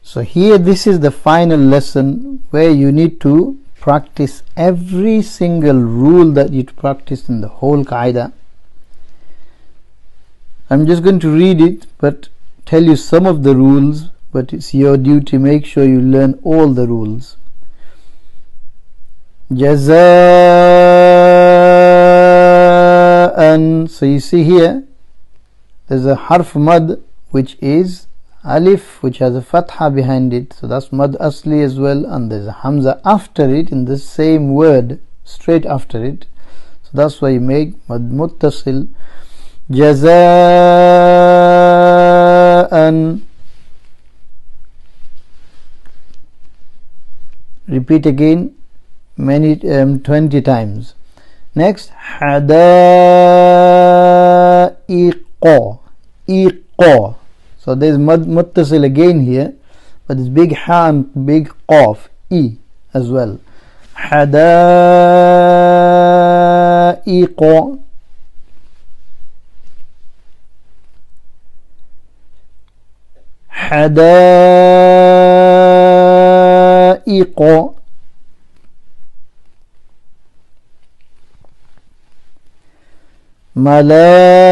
So here this is the final lesson where you need to practice every single rule that you practice in the whole Qai'dah. I'm just going to read it but tell you some of the rules, but it's your duty to make sure you learn all the rules. Jazaan. So you see here there's a harf mad which is alif, which has a fatha behind it, so that's mad asli as well, and there's a hamza after it in the same word, straight after it, so that's why you make mad muttasil. Jazaan. Repeat again 20 times. Next, hadaiqa. Iqa. So there's muttasil again here, but it's big ha and big qaf, e as well. Hadaiqa. Hadaiqa. Malaikatu.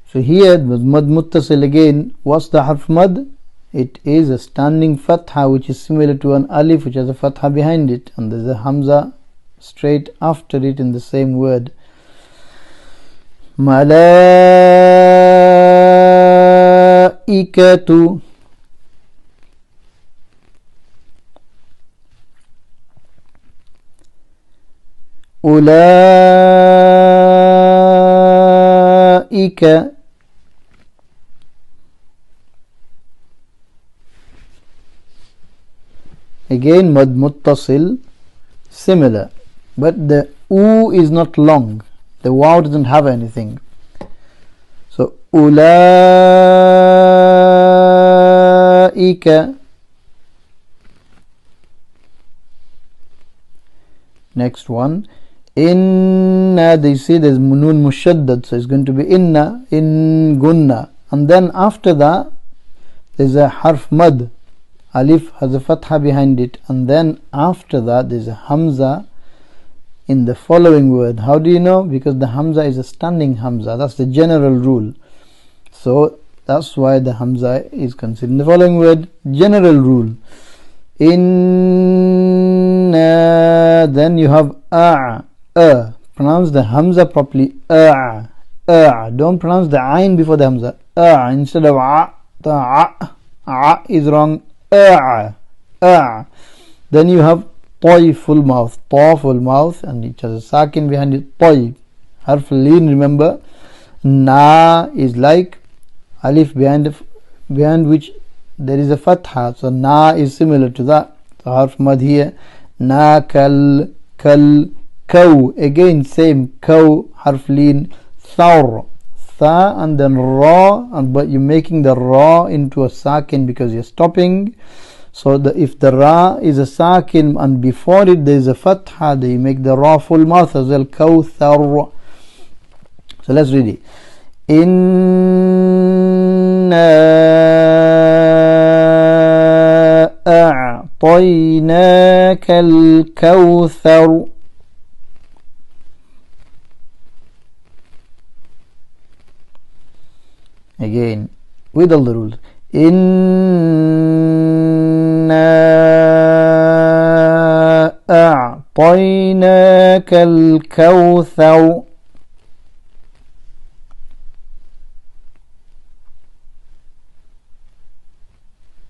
So here the mad muttasil again. What's the harf mad? It is a standing fatha which is similar to an alif which has a fatha behind it, and there's a hamza straight after it in the same word. Malaikatu. Ulaika. Again mad muttasil, similar, but the u is not long, the waw doesn't have anything. So ulaika. Next one, inna. You see there's noon mushaddad, so it's going to be inna, in gunna, and then after that there's a harf mad, alif has a fatha behind it, and then after that there's a hamza in the following word. How do you know? Because the hamza is a standing hamza, that's the general rule, so that's why the hamza is considered in the following word. General rule, inna. Then you have pronounce the hamza properly, don't pronounce the ain before the hamza, instead of the is wrong, then you have طي, full mouth, ta, full mouth, and it has a sakin behind it, طي, harf leen. Remember, na is like alif behind which there is a fatha, so na is similar to that, so harf mad here. Na, kal, kaw, again same, kaw, harf leen. Thawr, tha, and then ra, but you're making the ra into a sakin because you're stopping. So if the ra is a sakin and before it there is a fatha, then you make the ra full mouth as well, kawthar. So let's read it. Inna a'tainaka al-kawthar. Again with all the rules. Inna a'tainaka al-kawthar.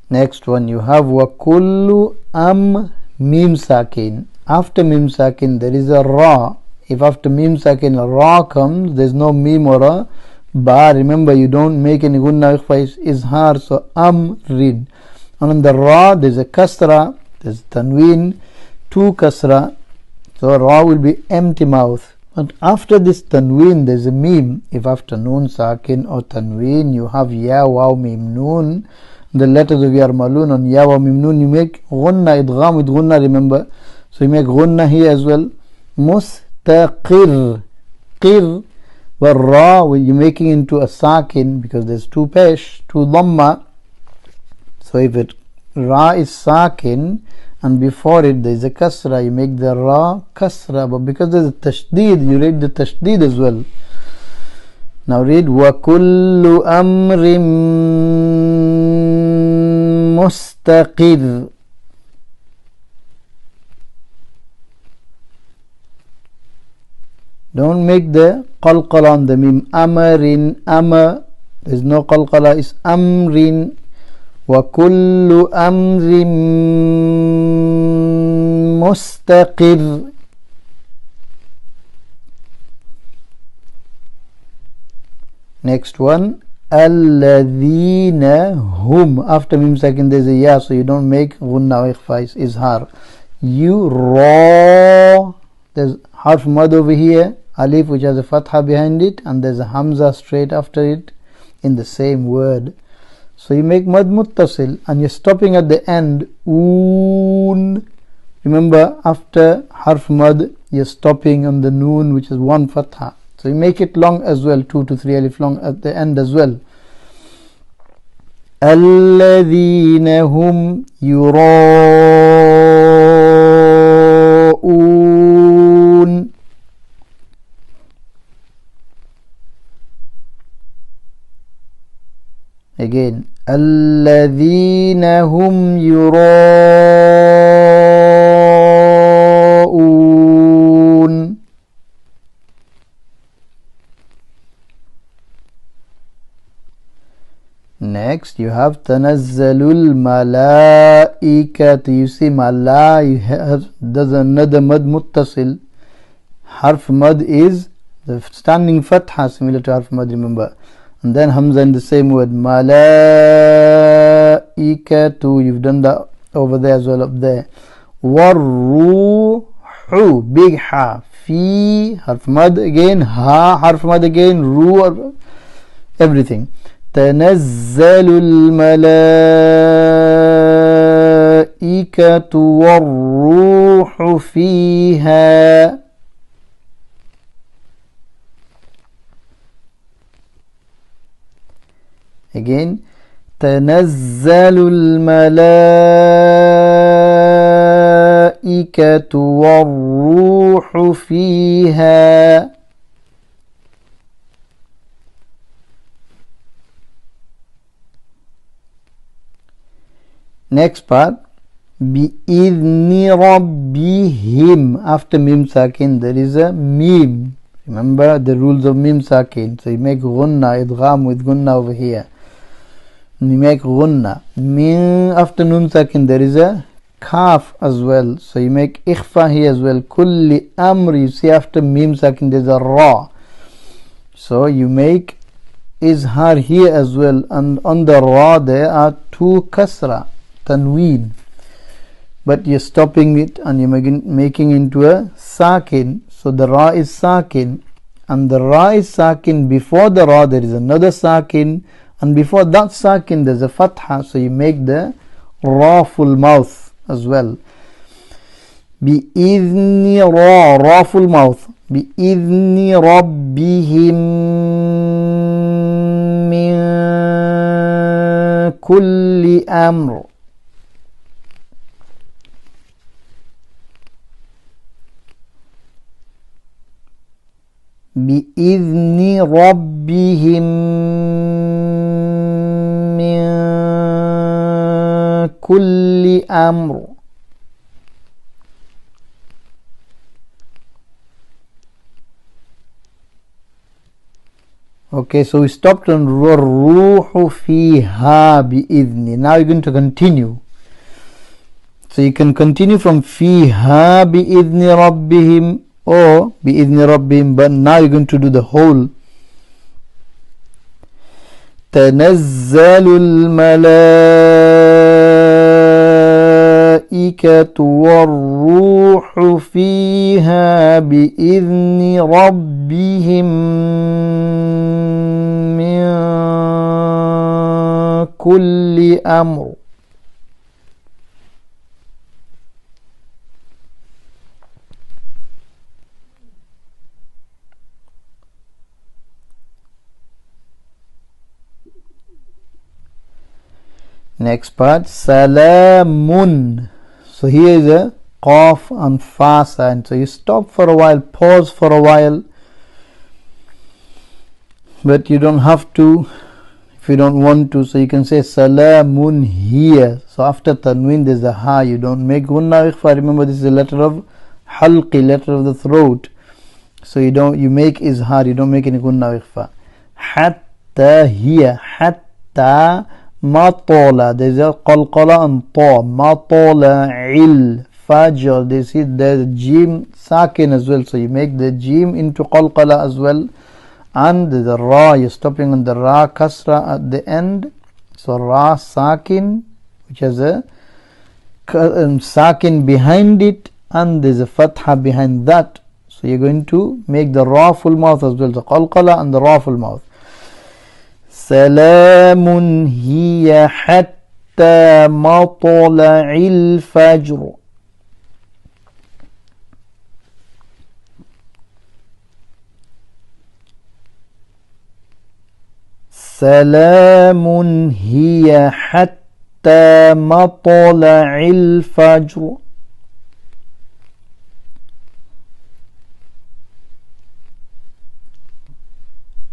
Next one you have wa kullu mim sakin. After mim sakin there is a ra. If after mim sakin a ra comes, there is no mim or a ba. Remember, you don't make any gunna ikhfa, izhar, so rin. And on the ra there is a kasra, there is tanween, two kasra, so ra will be empty mouth. But after this tanween there is a mim. If after noon sakin or tanween you have ya, waw, mim, noon, the letters of yarmalun on ya, waw, mim, noon, you make gunna, idgham with gunna, remember, so you make gunna here as well. Mustaqir, mustaqir. But ra, when you're making into a sakin, because there's two pesh, two dhamma. So if it ra is sakin and before it there is a kasra, you make the ra kasra. But because there's a tashdid, you read the tashdid as well. Now read وَكُلُّ أَمْرٍ مُسْتَقِرٍ. Don't make the qalqala on the mim. Amarin, ama. There's no qalqala, it's amrin. وَكُلُّ أَمْرٍ مُسْتَقِرٍ. Next one, الَّذِينَ hum. After mim sakin there's a ya, so you don't make gunna or ikhfa, izhar. You raw. There's harf mad over here, alif which has a fatha behind it, and there's a hamza straight after it in the same word. So you make mad muttasil and you're stopping at the end. Oon. Remember, after harf mad you're stopping on the noon, which is one fatha. So you make it long as well, 2 to 3 alif long at the end as well. الَّذِينَ هُمْ يُرَاءُونَ. Again, الَّذِينَ هُمْ يُرَاءُونَ. Next, you have tanazzalul malaikatu. You see, mala, you have, there's another mad muttasil. Harf mad is the standing fatha, similar to harf mad, remember. And then hamza in the same word. Malaikatu. You've done that over there as well, up there. Warruhu. Big ha. Fi. Harf mad again. Ha. Harf mad again. Ru. Everything. تنزل الملائكة والروح فيها. Again, تنزل الملائكة والروح فيها. Next part, بِإِذْنِ رَبِّهِمْ. After mim sakin there is a mim. Remember the rules of mim sakin. So you make gunna, idgham with gunna over here. And you make gunna. Min, after nun sakin there is a kaf as well. So you make ikhfa here as well. Kulli amri. You see after mim sakin there is a ra. So you make izhar here as well. And on the ra there are two kasra. Tanween, but you're stopping it and you're making into a sakin. So the ra is sakin, and the ra is sakin. Before the ra there is another sakin, and before that sakin there's a fatha. So you make the ra full mouth as well. بِإِذْنِ ra full mouth. بِإِذْنِ رَبِّهِمْ مِنْ كُلِّ أَمْرٍ. بِإِذْنِ رَبِّهِمْ مِنْ كُلِّ أَمْرٍ. Okay, so we stopped on وَالرُّوحُ فِيهَا بِإِذْنِ. Now you're going to continue. So you can continue from فِيهَا بِإِذْنِ رَبِّهِمْ or بِإِذْنِ رَبِّهِمْ, but now you're going to do the whole. تَنَزَّلُ الْمَلَائِكَةُ وَالرُّوحُ فِيهَا بِإِذْنِ رَبِّهِمْ مِنْ كُلِّ أَمْرٍ. Next part, salamun. So here is a qaf and fa sign. So you stop for a while, pause for a while, but you don't have to if you don't want to. So you can say salamun here. So after tanween there's a ha. You don't make gunna ikhfa. Remember, this is a letter of halqi, letter of the throat. So you make izhar. You don't make any gunna ikhfa. Hatta here, hatta matola. There's a qalqala and ta. Matola il fajr. There's a jim sakin as well. So you make the jim into qalqala as well. And the ra, you're stopping on the ra kasra at the end. So ra sakin, which has a sakin behind it, and there's a fatha behind that. So you're going to make the ra full mouth as well. So qalqala and the ra full mouth. Salamun hiya hatta matla'il fajr. سلام هي حتى مطلع الفجر.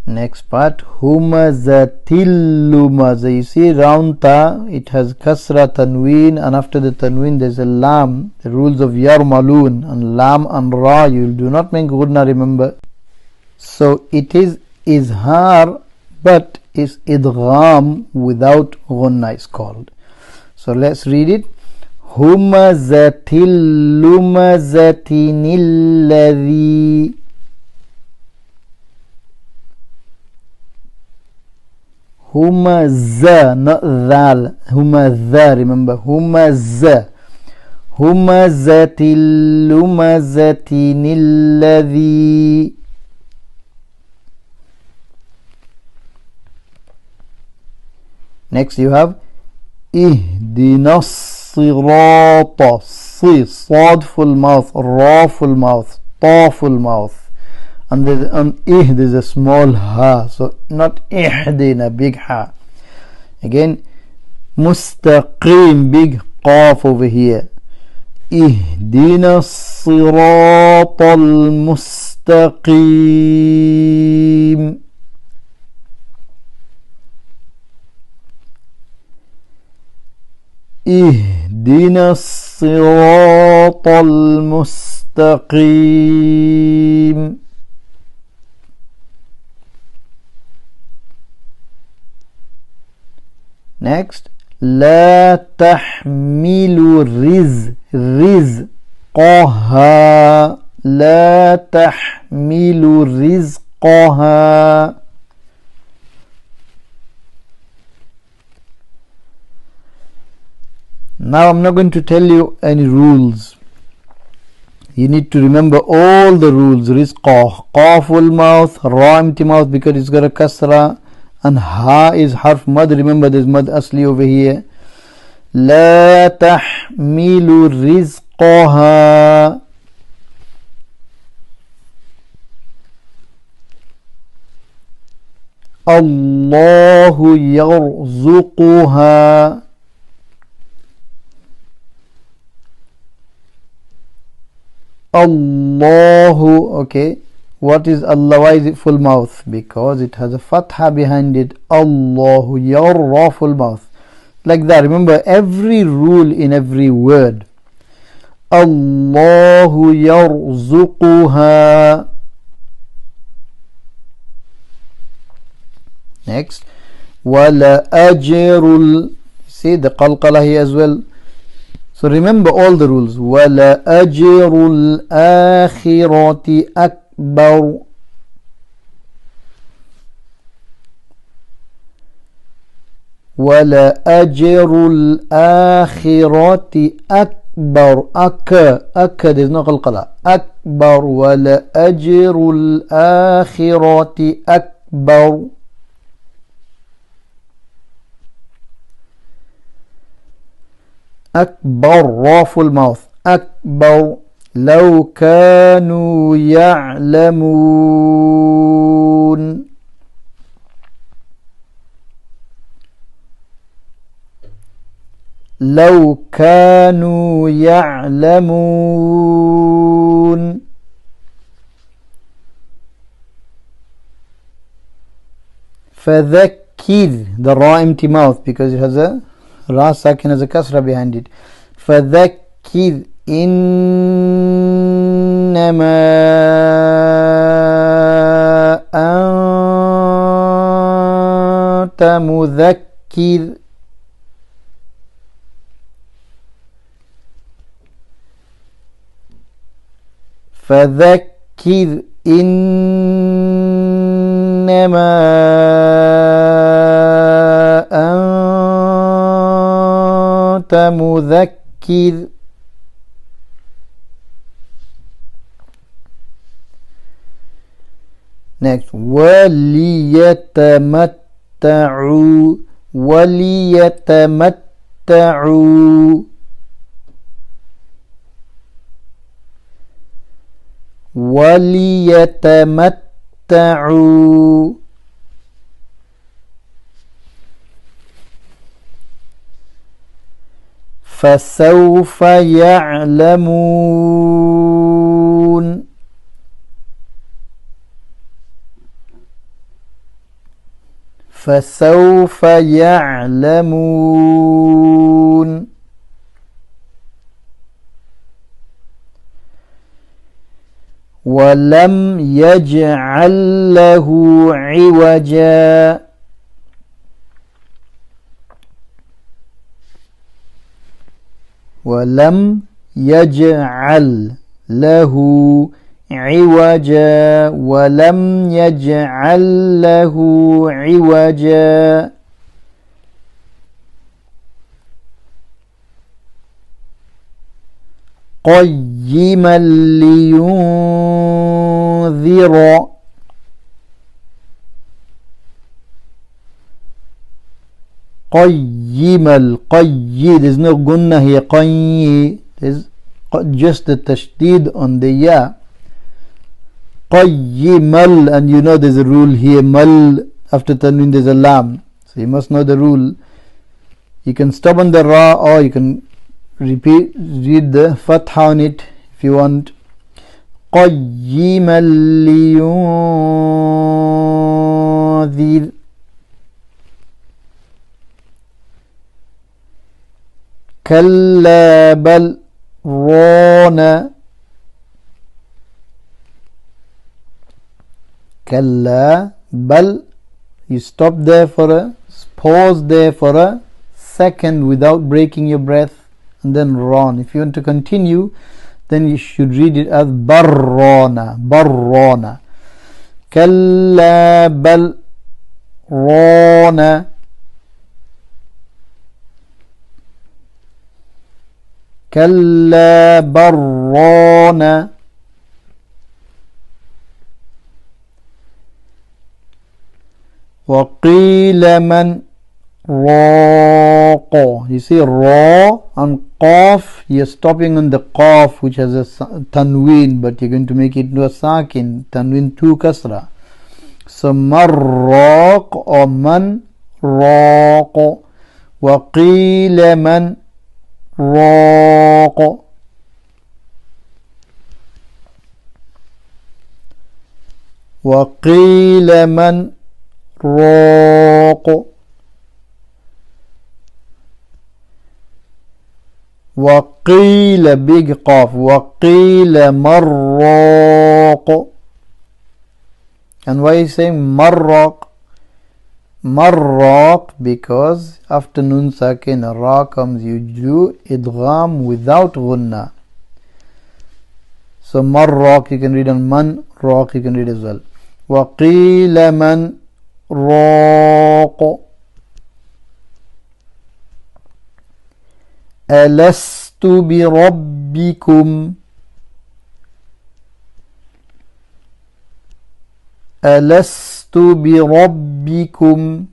Next part, humazatil lumaza. You see round ta, it has kasra tanween, and after the tanween there's a lam. The rules of yarmalun and lam and ra, you do not make ghunna, remember. So it is izhar, but is idgham without ghunna is called. So let's read it. Humazatil lumazatin alladhi. Humaza, not dhal. Humaza, remember. Humaza. Humazatil lumazatin alladhi. Next you have ihdinas sirata. Si, sad full mouth, ra full mouth, ta full mouth, and there's a small ha. So not ihdina, big ha. Again, mustaqim, big qaf over here. Ihdinas sirata al-mustaqim. اهدنا الصراط المستقيم. Next, لا تحمل رزقها. لا تحمل رزقها. Now I'm not going to tell you any rules. You need to remember all the rules. Rizqa, qa full mouth, ra empty mouth because it's got a kasra, and ha is harf mad. Remember there's mad asli over here. La tahmilu rizqaha. Allahu yarzuquha. Allahu, okay. What is Allah? Why is it full mouth? Because it has a fatha behind it. Allahu, yarra, full mouth. Like that. Remember every rule in every word. Allahu yarzuquha. Next, wala ajrul. See the qalqala here as well. So remember all the rules. وَلَا أَجْرُ الْآخِرَةِ أَكْبَرُ. وَلَا أَجْرُ الْآخِرَةِ أَكْبَرُ. there's no qalqala. أَكْبَرُ. وَلَا أَجْرُ الْآخِرَةِ أَكْبَرُ. أكبر, ra full mouth. أكبر. لو كانوا يعلمون. لو كانوا يعلمون. فذكر, the ra empty mouth because it has a ra sakin has a kasra behind it. فذكر إنما أنت مذكر. فذكر إنما أنت مذكر. Next, وليتمتعوا وليتمتعوا وليتمتعوا. فسوف يعلمون. فسوف يعلمون. ولم يجعل له عوجا. ولم يجعل له عوجا. ولم يجعل له عوجا. قيما لينذر. قيما, القي, there's no gunna here. قي, there's just the tashdid on the ya. قيما, and you know there's a rule here. Mal, after tanween there's a lam, so you must know the rule. You can stop on the ra or you can read the fatha on it if you want. قيما لينذر. كلا بل ران. كلا بل, you stop there for a pause there for a second without breaking your breath and then run. If you want to continue, then you should read it as barrana. Barrana. Kalla bal rana. Kalla barrana. وقيل من راق. You see ra and qaf, you're stopping on the qaf which has a tanween, but you're going to make it into a sakin, tanween 2 kasra. So marraq or man raq. وقيل من راق. وقيل من راق. وقيل big قاف. وقيل مراق. And why is saying marraq? Marraq because after nun sakin ra comes, you do idgham without gunna. So marraq you can read on man, raq you can read as well. وقيل من راق. ألست بربكم. ألست بربكم.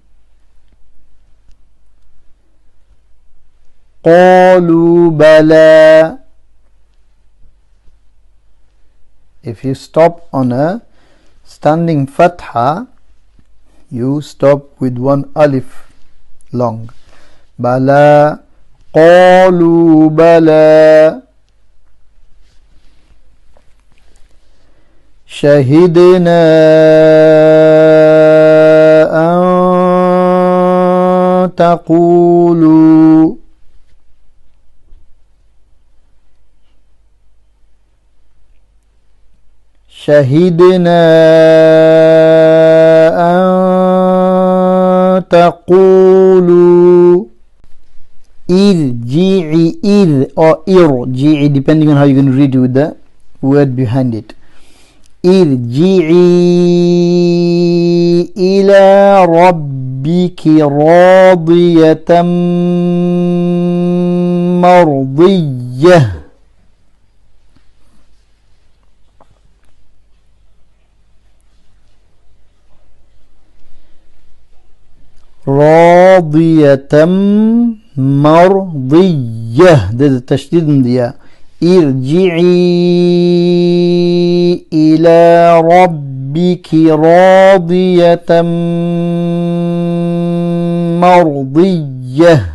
قالوا بلى. If you stop on a standing fatha, you stop with one alif long. Bala. قالوا بلى شهدنا أن تقولوا شهدنا أن تقولوا irji'i, ir or irji'i, depending on how you're going to read it with the word behind it. Irji'i ila rabbiki radiyatan mardiyyah. Radiyatan مرضية. There's a تشديد من the ارجعي إلى ربك راضية مرضية.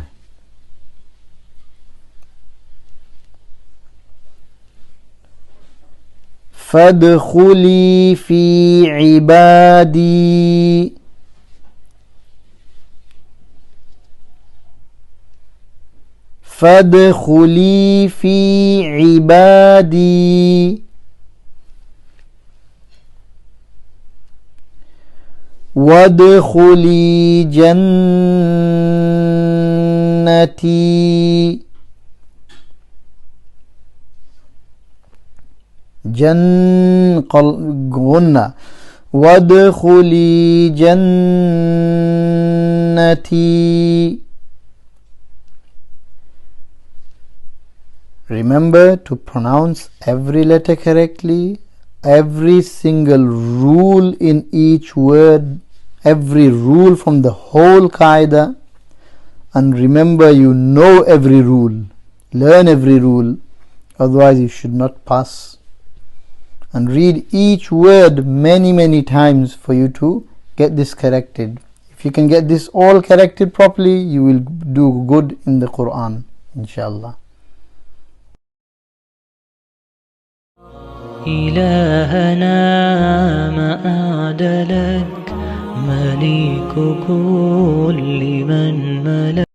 فادخلي في عبادي فادخلي في عبادي وادخلي جنتي. غنى وادخلي جنتي. Remember to pronounce every letter correctly, every single rule in each word, every rule from the whole Qai'dah. And remember, you know every rule, learn every rule, otherwise you should not pass. And read each word many times for you to get this corrected. If you can get this all corrected properly, you will do good in the Quran, inshallah. إلهنا ما أعدلك مليك كل من ملك.